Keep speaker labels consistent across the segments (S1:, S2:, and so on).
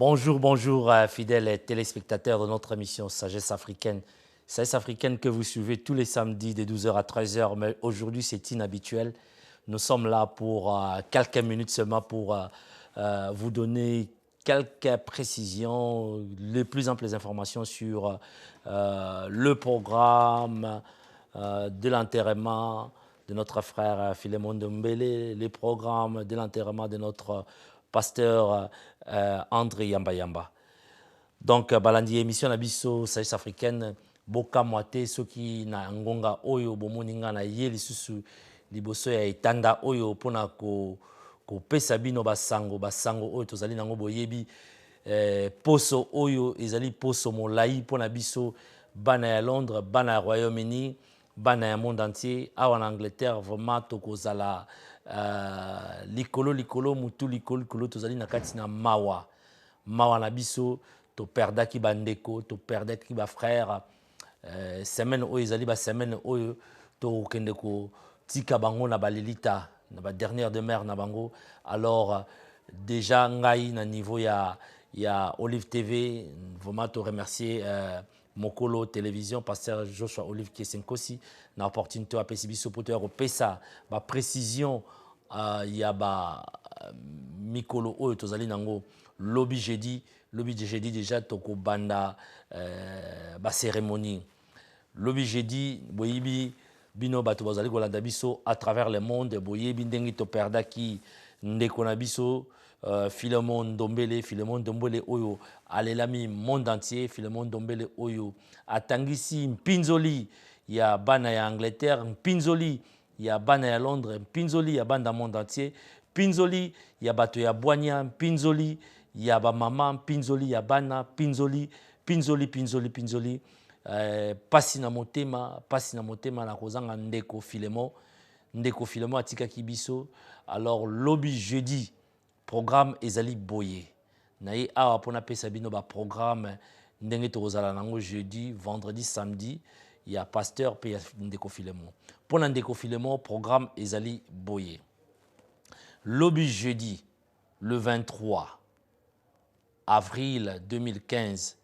S1: Bonjour, bonjour, fidèles téléspectateurs de notre émission Sagesse africaine. Sagesse africaine que vous suivez tous les samedis de 12h à 13h, mais aujourd'hui c'est inhabituel. Nous sommes là pour quelques minutes seulement pour vous donner quelques précisions, les plus amples informations sur le programme de l'enterrement de notre frère Philémon Ndombele, les programmes de l'enterrement de notre pasteur André Yamba Yamba. Donc, balandi émission na biso sagesse africaine boka moite soki na ngonga oyo bomoninga na ye lisusu liboso ya etanda oyo pona ko pesa bino basango oyo tozali nango boyebi poso oyo ezali poso molai pona biso bana ya Londres, bana ya Royaume-Uni, bana ya monde entier awa en Angleterre vraiment tokozala likolo mutu likolo tozali na kati na mawa na biso to perdaki bandeko to perdaki ba frère semaine oyo ezali ba semaine oyo to kende ko tika bango na balelita na ba dernière demeure na bango. Alors déjà ngai na niveau ya Olive TV vraiment te remercier Mokolo Télévision, pasteur Joshua Olive Kesenkosi, na opportunité à Pesibiso pour te repesa ba précision ya ba mikolo oyo tozali nango lobby jeudi déjà toko banda ba cérémonie lobby jeudi boyibi bino bato bazali kolanda biso à travers le monde boyebi ndengi to perdaki ndeko na biso Philémon Ndombele oyo alelami monde entier. Philémon Ndombele oyo atangisi mpinzoli ya bana ya Angleterre, mpinzoli ya bana ya Londres, mpinzoli ya banda monde entier, mpinzoli ya bato ya Bwanya, mpinzoli ya ba mama, mpinzoli ya bana, pinzoli pasi na motema na kozanga ndeko Philémon atikaki biso. Alors lobby jeudi programme ezali boye na ye awa pona pesa bino ba programme ndenge tokozala nango jeudi, vendredi, samedi ya pasteur pe ya ndeko Philémon. Pona ndeko Philémon programme ezali boye. Lobby jeudi le 23 avril 2015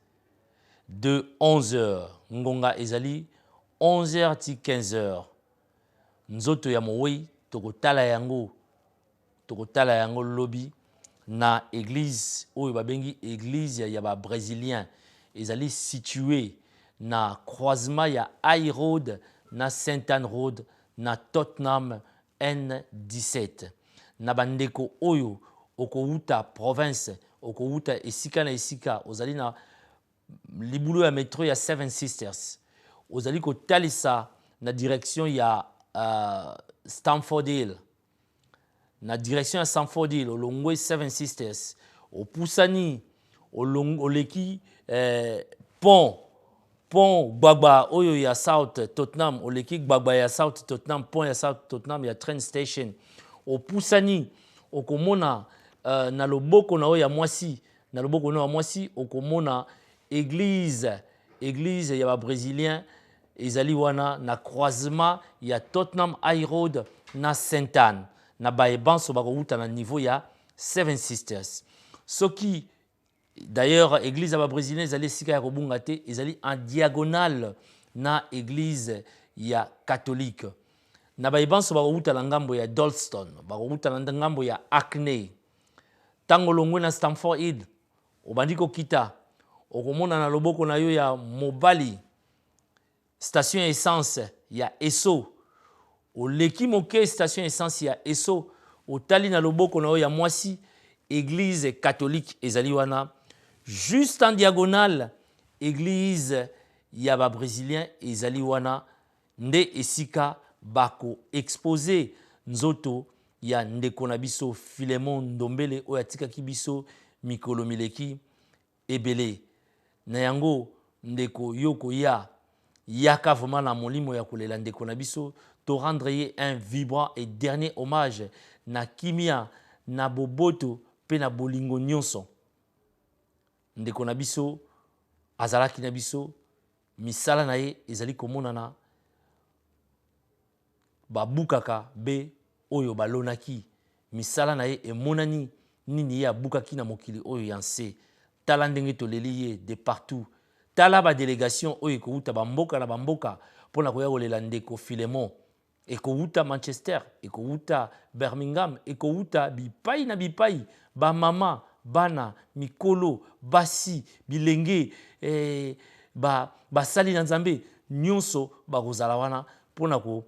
S1: de 11h ngonga ezali 11h ti 15h nzoto ya mowei tokotala yango lobby na église oyo babengi église ya ba brésilien ezali situé na croisement ya High Road na Saint Anne Road na Tottenham N17 na bandeko oyo okouta province okouta esika na esika ozali na libulu ya metro ya Seven Sisters ozali kotalisa na direction ya Stamford Hill na direction ya Stamford Hill olongwe Seven Sisters opusani oleki pont gbagba oyo ya South Tottenham oleki gbagba ya South Tottenham pont ya South Tottenham ya train station opusani okomona na loboko na oyo ya mwasi okomona église ya ba brésilien ezali wana na croisement ya Tottenham High Road na Saint Anne na baebanso bakouta na niveau ya Seven Sisters. Soki d'ailleurs église ya ba brésilien ezali esika ya kobunga te ezali en diagonale na église ya catholique na baebanso bakouta na ngambo ya Dalston bakouta na ngambo ya Hackney tango longwe na Stamford Hill obandi kokita okomona na loboko na yo ya mobali station essence ya Esso oleki moke station essence ya Esso otali na loboko na yo ya mwasi église catholique ezali wana juste en diagonale église ya ba brésilien ezali wana nde esika bako exposer nzoto ya ndeko na biso Philémon Ndombele oyo atikaki biso mikolo mileki ebele na yango ndeko yoko yaka vraiment na molimo ya kolela ndeko na biso to rendre ye un vibrant et dernier hommage na kimia na boboto pe na bolingo nyonso ndeko na biso azalaki na biso misala na ye ezali komonana babukaka be oyo balonaki misala na ye emonani nini ye abukaki na mokili oyo ya nse tala ndenge toleli ye de partout tala badélégation oyo ekouta bamboka na bamboka mpona koya kolela ndeko Filemon ekouta Manchester ekouta Birmingham ekouta bipai na bipai bamama bana mikolo basi bilenge basali na nzambe nyonso bakozala wana mpona ko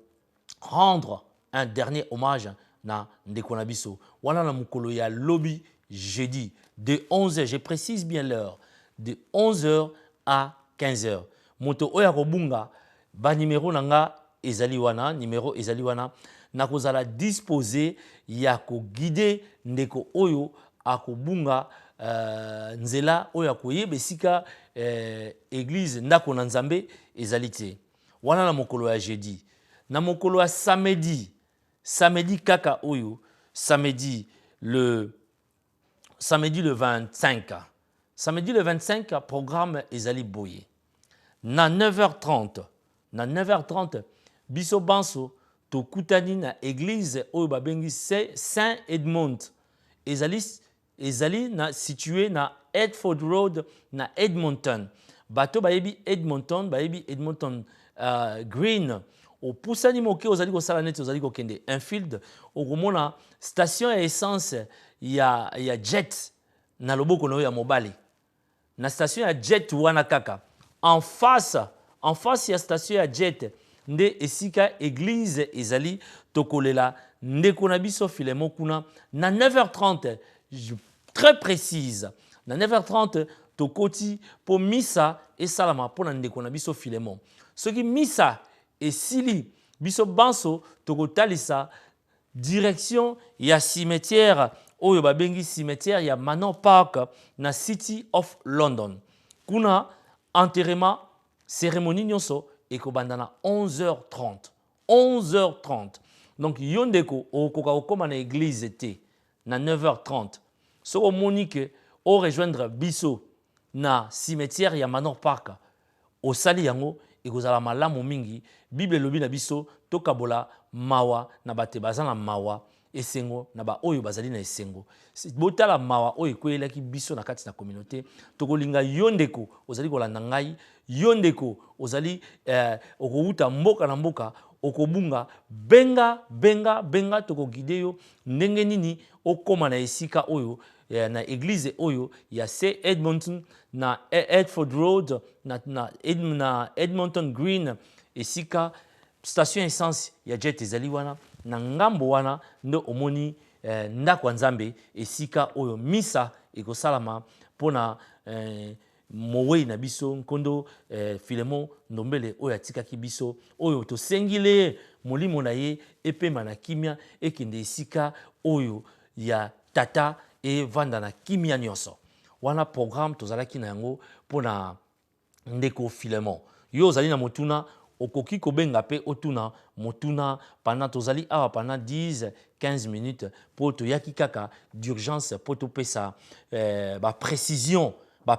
S1: rendre un dernier hommage na ndeko na biso wana na mokolo ya lobi jeudi de 11h, je précise bien l'heure, de 11h à 15h. Moto oya kobunga ba numéro nanga ezali wana numéro ezali wana nakozala disposé ya ko guider ndeko oyo akobunga nzela oyo akoyeba esika église ndako na nzambe ezali te wana na mokolo ya jeudi na mokolo ya samedi kaka oyo samedi le 25 samedi le 25 programme ezali boye na 9h30 biso banso tokutani na église oyo babengi Saint Edmond ezali na situé na Edford Road na Edmonton bato bayebi Edmonton Green opusani moke ozali kosala neti ozali kokende Enfield okomona station ya essence ya jet na loboko na yo ya mobali na station ya jet wana kaka en face ya station ya jet nde esika église ezali tokolela ndeko na biso Filemon kuna na 9h30 très précise na 9h30 tokoti po misa esalama pona ndeko na biso Filemon soki misa esili biso banso tokotalisa direction ya cimetière oyo babengi cimetière ya Manor Park na City of London kuna enterrement cérémonie nyonso ekobanda na 11h30 donc yo ndeko okoka kokoma na église te na 9h30 so omoni ke o rejoindre biso na cimetière ya Manor Park osali yango ekozala malamu mingi bible elobi na biso tokabola mawa na bato baza na mawa esengo na ba oyo bazali na esengo botala mawa oyo ekweyelaki biso na kati na communauté tokolinga yo ndeko ozali kolanda ngai yo ndeko ozali okouta mboka na mboka okobunga benga tokogide yo ndenge nini okoma na esika oyo na église oyo ya St Edmonton na Edford Road na Edmonton Green esika station essence ya jet ezali wana na ngambo wana ndo omoni ndako ya nzambe esika oyo misa ekosalama mpona mowei na biso nkondo Filemon Ndombele oyo atikaki biso oyo tosengile molimo na ye epema na kimia ekende esika oyo ya tata evanda na kimia nyonso wana programme tozalaki na yango mpona ndeko Filemon yo ozali na motuna okoki kobenga pe otuna motuna pendant tozali awa pendant 10-15 minutes po toyaki kaka d'urgence po topesa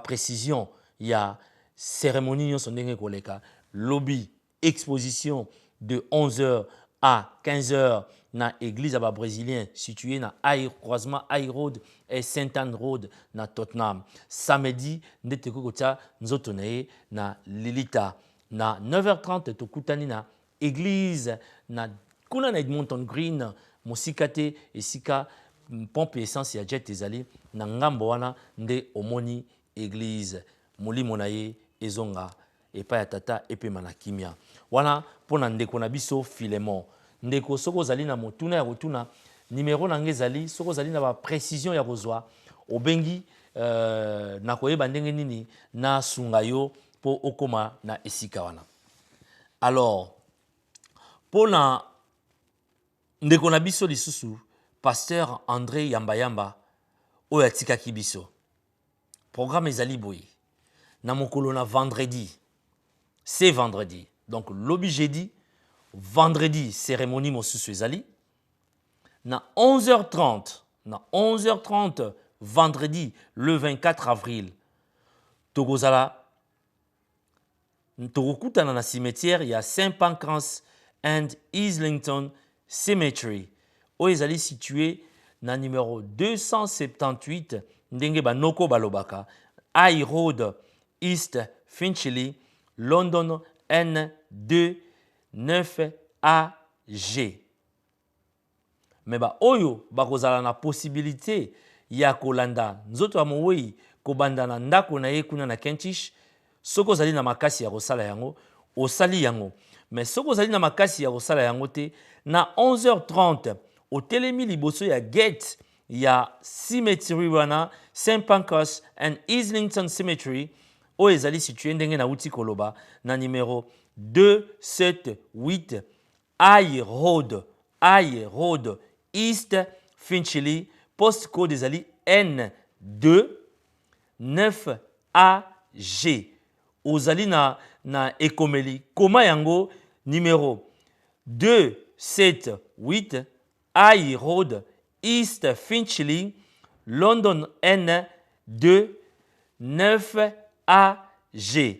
S1: précision ya cérémonie nyonso ndenge koleka lobby exposition de 11h à 15h na église aba brésilien situé na croisement High Road et Saint Anne Road na Tottenham samedi ndete kokotia nzoto na ye na Lilita na 9h30 tokutani na église na kuna na Edmonton Green mosika te esika pompe essence ya jet ezali na ngambo wana nde omoni église molimo na ye ezonga epai ya tata epema na kimia wana mpona ndeko na biso Filemon ndeko soko ozali na motuna ya kotuna numéro na nge ezali soko ozali na baprécision ya kozwa obengi na koyeba ndenge nini na sunga yo po okoma na esika wana alors mpona ndeko na biso lisusu pasteur André Yamba oyo atikaki biso programme ezali boye na mokolo na vendredi c'est vendredi donc lobi jeudi vendredi cérémonie mosusu ezali na 11h30 vendredi le 24 avril tokozala tokokutana na cimetière ya Saint Pancras and Islington Cemetery oyo ezali situé na numéro 278 ndenge banoko balobaka High Road, East Finchley, London N2 9AG. Mais ba oyo bakozala na possibilité ya kolanda nzoto ya mowei kobanda na ndako na ye kuna na Kentish, soko ozali na makasi ya kosala yango osali yango. Mais soko ozali na makasi ya kosala yango te, na 11h30 otelemi liboso ya gate ya cemetery wana St. Pancras and Islington Cemetery oyo ezali situé ndenge na uti koloba na numéro 278 High Road East Finchley, postcode ezali N2 9AG. Ozali na ekomeli koma yango numéro 278 High Road East Finchley, London N2 9AG.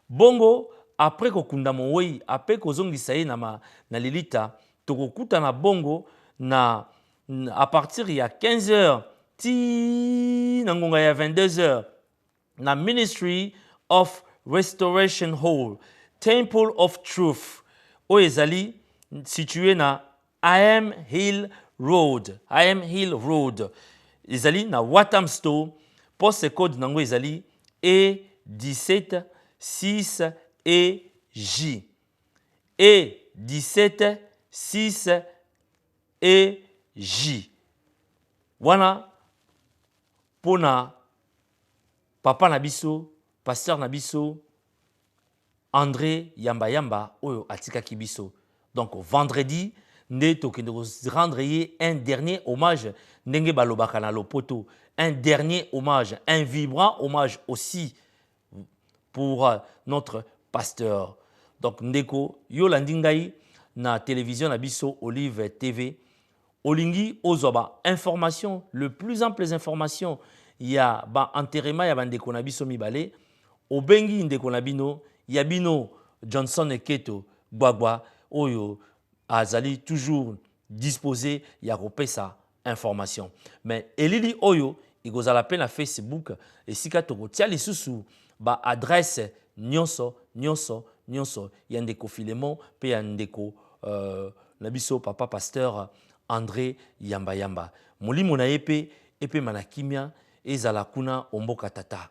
S1: Bongo après kokunda mowei après kozongisa ye na lilita tokokuta na bongo na à partir ya 15h ti na ngonga ya 22h na Ministry of Restoration Hall, Temple of Truth oyo ezali situé na I Am Hill Road ezali na Walthamstow, poste code nango ezali E17 6EJ E17 6EJ. Wana pona papa na biso, pasteur na biso André Yamba Yamba oyo atikaki biso. Donc vendredi nde tokende rendre ye un dernier hommage ndenge balobaka na lopoto, un dernier hommage, un vibrant hommage aussi pour notre pasteur. Donc ndeko yo landingai na télévision na biso Olive TV olingi ozwa information, le plus amples informations ya ba enterrement ya bandeko na biso mibale obengi ndeko na bino ya bino Johnson Eketo Gbagba oyo azali toujours disposé ya kopesa information. Mais elili oyo ikozala pe na Facebook esika tokotia lisusu ba adresse nyonso ya ndeko Filemon pe ya ndeko na biso papa pasteur André Yamba Yamba. Molimo na ye epe manakimia ezala kuna omboka tata.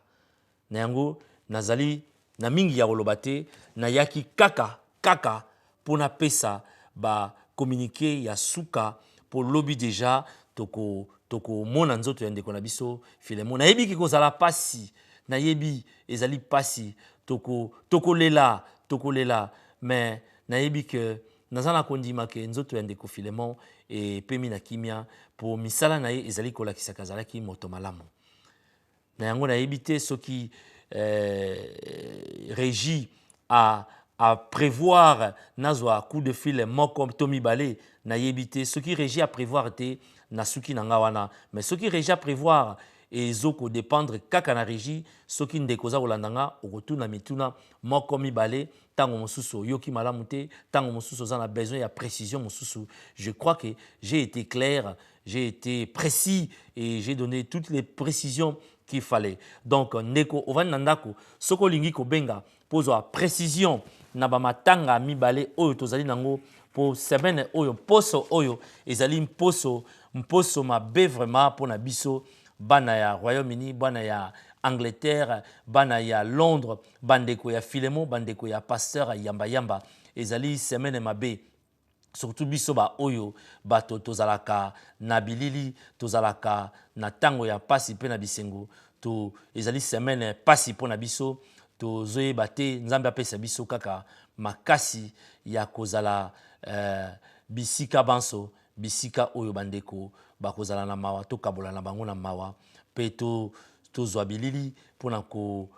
S1: Na yango nazali na mingi ya koloba te, na yaki kaka pona pesa ba communiqué ya suka po lobi déjà toko mona nzoto ya ndeko na biso Filemon. Na yebi ki kozala pasi, na yebi ezali pasi toko lela, mais na yebi ke nazana kondima ke nzoto ya ndeko Filemon e pemi na kimia po misala na ye ezali kolakisa kazalaki moto malamu. Na yango na yebi te soki régie à prévoir nazwa coup de fil moko Tommy Balé na yebité ce qui régie à prévoir te na suki nanga wana, mais ce qui régie à prévoir ezoko dépendre kaka na régie soki ndekoza olandanga okotuna mituna moko mibale tango mosusu yoki malamu te tango mosusu za na besoin ya précision mosusu. Je crois que j'ai été clair, j'ai été précis et j'ai donné toutes les précisions qu'il fallait. Donc ndeko ovandandako soko lingi ko benga pozo précision na ba matanga mibale oyo tozali nango po semaine oyo poso oyo ezali mposo mabe vraiment pour na biso bana ya Royaume-Uni, bana ya Angleterre, bana ya Londres, bandeko ya Filemon, bandeko ya pasteur Yamba Yamba ezali semaine mabe. Surtout biso ba oyo bato tozalaka na bilili tozalaka na tango ya pasi pe na bisengo to ezali semaine pasi po na biso to zoye bate nzambe apesa biso kaka makasi ya kozala bisika banso bisika oyo bandeko bakozala na mawa to kabola na bango na mawa pe to zwa bilili pona ko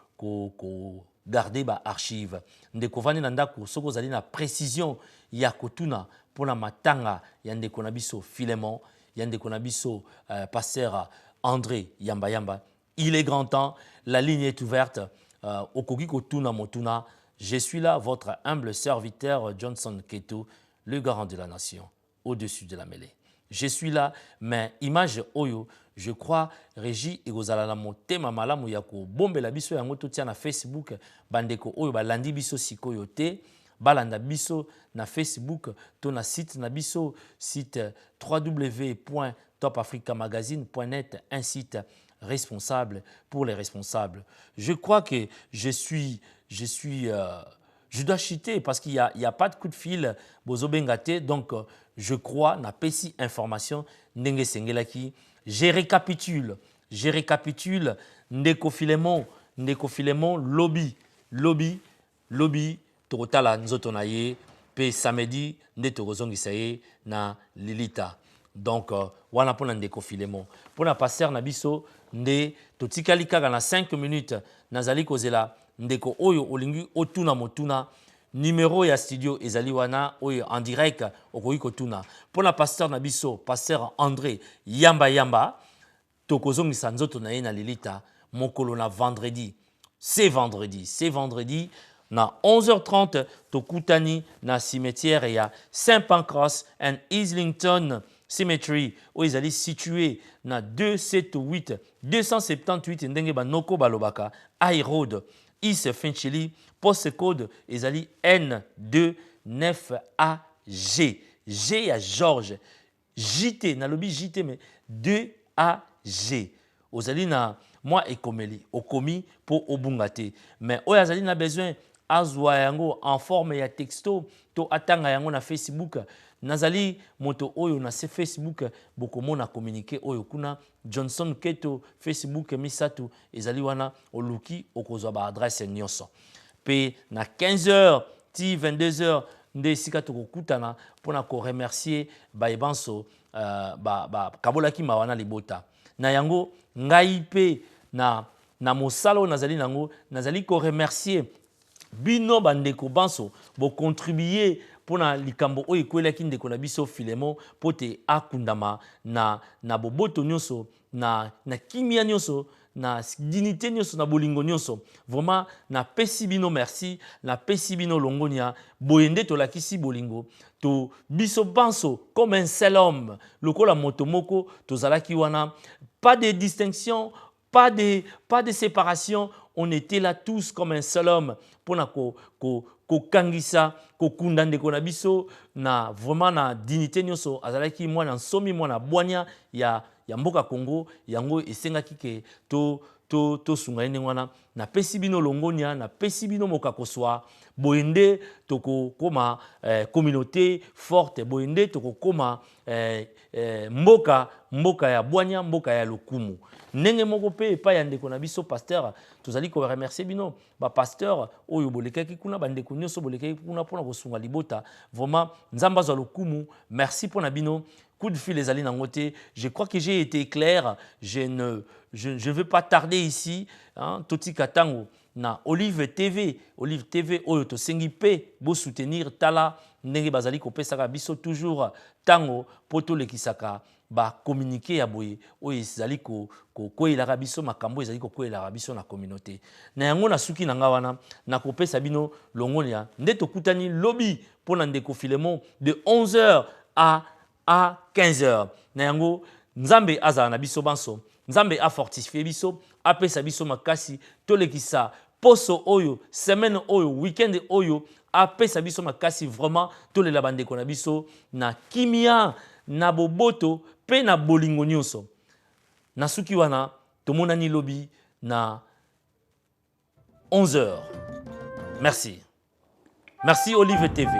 S1: garder ba archive ndeko vani na ndako soko zali na précision ya kotuna pona matanga ya ndeko na biso Filemon ya ndeko na biso pasteur André Yamba Yamba. Il est grand temps, la ligne est ouverte. Okoki kotuna motuna, je suis là, votre humble serviteur Johnson Keto, le garant de la nation, au-dessus de la mêlée. Je suis là, mais image oyo je crois régie ekozala na motema malamu ya kobombela biso yango totia na Facebook bandeko oyo balandi biso sikoyo te balanda biso na Facebook to na site na biso site www.topafricamagazine.net, un site responsable pour les responsables. Je crois que je dois chuter parce qu'il y a pas de coup de fil bozobengate, donc je crois na pesi information ndenge sengelaki. Je récapitule ndeko Filemon lobby tokotala nzoto na ye pe samedi nde tokozongisa ye na Lilita. Donc wana pona ndeko Filemon pona passer na biso nde totikali kaka na 5 minutes nazali kozela ndeko oyo olingi otuna motuna numéro ya studio ezali wana oyo en direct okoki kotuna pona pasteur na biso pasteur André Yamba tokozongisa nzoto na ye na Lilita mokolo na vendredi. C'est vendredi na 11h30 tokutani na cimetière ya Saint Pancras and Islington Cemetery oyo ezali situé na 278 ndenge banoko balobaka High Road East Finchley, post code ezali N29AG. G ya George, JT na lobi JT mais 2AG. Ozali na moi ekomeli okomi po obungate mais oyo azali na besoin azwa yango en forme ya texto to atanga yango na Facebook. Nazali moto oyo na se Facebook bokomona communiquer oyo kuna Johnson Keto Facebook misatu ezali wana oluki okozwa ba adresse nyonso pe na 15h ti 22h nde sika tokokutana pona ko remercier ba ebanso kabolaki mawana libota na yango ngai pe na mosalo nazali nango nazali ko remercier bino bandeko banso bo contribuer pona likambo oyo ekwelaki ndeko na biso Filemon pote akundama na boboto nyonso na kimia nyonso na dignité nyonso na bolingo nyonso. Vraiment na pesi bino merci, na pesi bino longonia boyende tolakisi bolingo to biso banso comme un seul homme lokola motomoko tozalaki wana, pas de distinction, pas de séparation, on était là tous comme un seul homme pona ko kangisa ko kunda ndeko na biso na vraiment na dignité nyonso azalaki mwana nsomi mwana bwanya ya mboka Congo yango esengaki ke to sunga ene wana na pesi bino longonia na pesi bino mokakoswa boyende toko koma communauté forte boyende toko koma mboka ya bwanya mboka ya lokumu ndenge moko pe epai ya ndeko na biso pasteur tozali ko remercier bino ba pasteur oyo bolekaki kuna bandeko nyonso bolekaki kuna pona kosunga libota vraiment nzamba za lokumu merci pona bino coup de fil ezali nango te. Je crois que j'ai été clair, je ne veux pas tarder ici hein, toti katango na Olive TV oyo to sengi pe bo soutenir tala ndenge bazali ko pesaka biso toujours tango poto lekisaka ba communiquer ya boye oyo ezali ko elaka biso makambo ezali ko elaka biso na communauté na yango na suki nanga wana na kopesa bino longonia nde tokutani lobby pona ndeko Filemon de 11h à 15h na yango nzambe azala na biso banso nzambe a fortifier biso apesa biso makasi tolekisa poso oyo semaine oyo weekend oyo apesa biso makasi vraiment tolela bandeko na biso na kimia na boboto pe na bolingo nyonso na suki wana tomonani lobby na 11h. Merci Olive TV.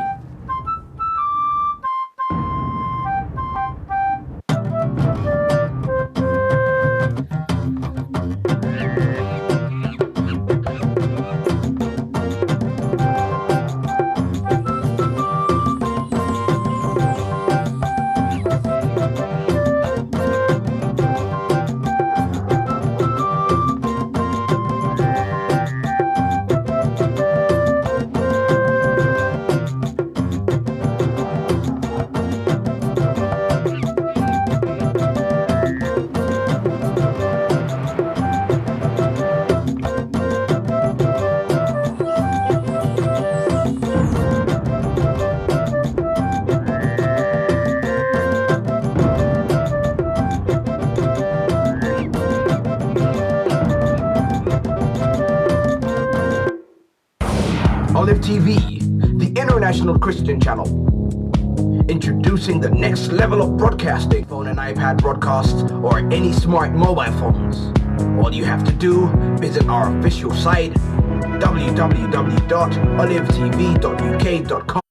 S2: TV, the international Christian channel. Introducing the next level of broadcasting, phone and iPad broadcasts, or any smart mobile phones. All you have to do, visit our official site, www.olivetv.uk.com.